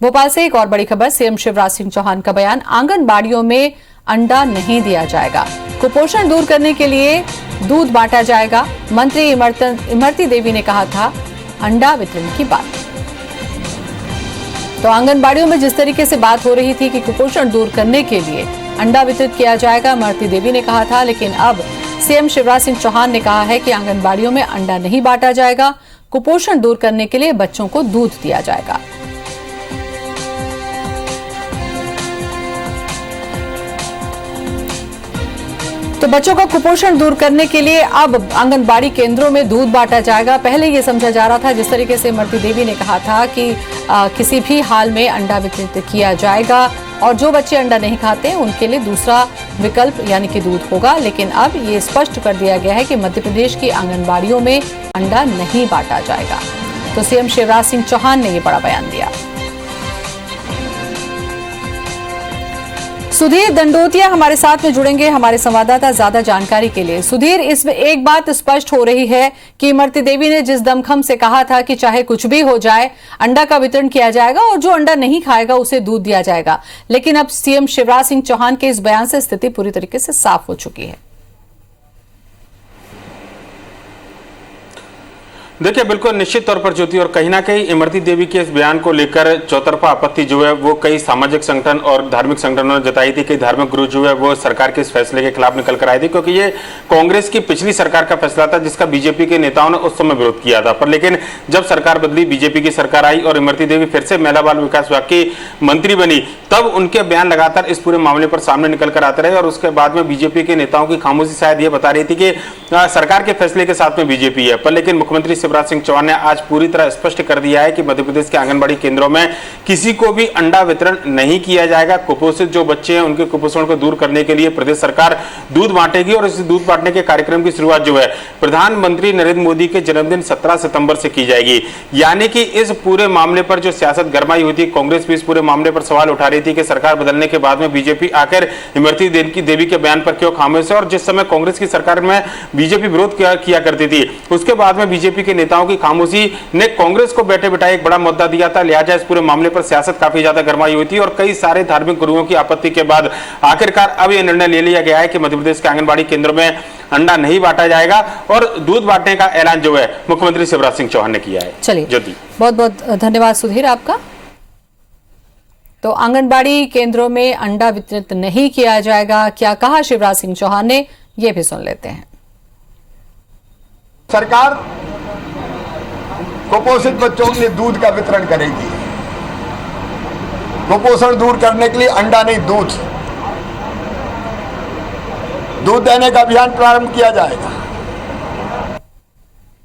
भोपाल से एक और बड़ी खबर। सीएम शिवराज सिंह चौहान का बयान, आंगनबाड़ियों में अंडा नहीं दिया जाएगा, कुपोषण दूर करने के लिए दूध बांटा जाएगा। मंत्री इमरती देवी ने कहा था अंडा वितरण की बात। तो आंगनबाड़ियों में जिस तरीके से बात हो रही थी कि कुपोषण दूर करने के लिए अंडा वितरित किया जाएगा, इमरती देवी ने कहा था, लेकिन अब सीएम शिवराज सिंह चौहान ने कहा है कि आंगनबाड़ियों में अंडा नहीं बांटा जाएगा, कुपोषण दूर करने के लिए बच्चों को दूध दिया जाएगा। तो बच्चों का कुपोषण दूर करने के लिए अब आंगनबाड़ी केंद्रों में दूध बांटा जाएगा। पहले ये समझा जा रहा था, जिस तरीके से इमरती देवी ने कहा था कि किसी भी हाल में अंडा वितरित किया जाएगा और जो बच्चे अंडा नहीं खाते उनके लिए दूसरा विकल्प यानी कि दूध होगा। लेकिन अब ये स्पष्ट कर दिया गया है कि मध्य प्रदेश की आंगनबाड़ियों में अंडा नहीं बांटा जाएगा। तो सीएम शिवराज सिंह चौहान ने ये बड़ा बयान दिया। सुधीर दंडोतिया हमारे साथ में जुड़ेंगे, हमारे संवाददाता, ज्यादा जानकारी के लिए। सुधीर, इसमें एक बात स्पष्ट हो रही है कि इमरती देवी ने जिस दमखम से कहा था कि चाहे कुछ भी हो जाए अंडा का वितरण किया जाएगा और जो अंडा नहीं खाएगा उसे दूध दिया जाएगा, लेकिन अब सीएम शिवराज सिंह चौहान के इस बयान से स्थिति पूरी तरीके से साफ हो चुकी है। देखिए, बिल्कुल निश्चित तौर पर ज्योति, और कहीं ना कहीं इमरती देवी के इस बयान को लेकर चौतरफा आपत्ति जो है वो कई सामाजिक संगठन और धार्मिक संगठनों ने जताई थी। कई धार्मिक गुरु जो है वो सरकार के इस फैसले के खिलाफ निकल कर आए थे, क्योंकि ये कांग्रेस की पिछली सरकार का फैसला था जिसका बीजेपी के नेताओं ने उस समय विरोध किया था। पर लेकिन जब सरकार बदली, बीजेपी की सरकार आई और इमरती देवी फिर से महिला बाल विकास विभाग की मंत्री बनी, तब उनके बयान लगातार इस पूरे मामले पर सामने निकल कर आते रहे। और उसके बाद में बीजेपी के नेताओं की खामोशी शायद ये बता रही थी कि सरकार के फैसले के साथ में बीजेपी है। पर लेकिन मुख्यमंत्री शिवराज सिंह चौहान ने आज पूरी तरह स्पष्ट कर दिया है कि मध्य प्रदेश के आंगनबाड़ी केंद्रों में किसी को भी अंडा वितरण नहीं किया जाएगा। कुपोषित जो बच्चे हैं उनके कुपोषण को दूर करने के लिए प्रदेश सरकार दूध बांटेगी और इस दूध बांटने के कार्यक्रम की शुरुआत जो है प्रधानमंत्री नरेंद्र मोदी के जन्मदिन 17 सितंबर से की जाएगी। यानी कि इस पूरे मामले पर जो सियासत गरमाई हुई थी, कांग्रेस भी इस पूरे मामले पर सवाल उठा रही थी कि सरकार बदलने के बाद में बीजेपी आकर इमरती देवी के बयान पर क्यों खामोश है। और जिस समय कांग्रेस की सरकार में बीजेपी विरोध किया करती थी, उसके बाद में बीजेपी के नेताओं की खामोशी ने कांग्रेस को बैठे बिठाए एक बड़ा मुद्दा दिया था। लिहाजा इस पूरे मामले पर सियासत काफी ज्यादा गरमाई हुई थी और कई सारे धार्मिक गुरुओं की आपत्ति के बाद आखिरकार अब यह निर्णय ले लिया गया है कि मध्य प्रदेश के आंगनबाड़ी केंद्रों में अंडा नहीं बांटा जाएगा और दूध बांटने का ऐलान जो है मुख्यमंत्री शिवराज सिंह चौहान ने किया है। चलिए, ज्योति, बहुत बहुत धन्यवाद सुधीर आपका। तो आंगनबाड़ी केंद्रों में अंडा वितरित नहीं किया जाएगा, क्या कहा शिवराज सिंह चौहान ने, यह भी सुन लेते हैं। सरकार कुपोषित बच्चों के लिए दूध का वितरण करेगी। कुपोषण दूर करने के लिए अंडा नहीं, दूध देने का अभियान प्रारंभ किया जाएगा।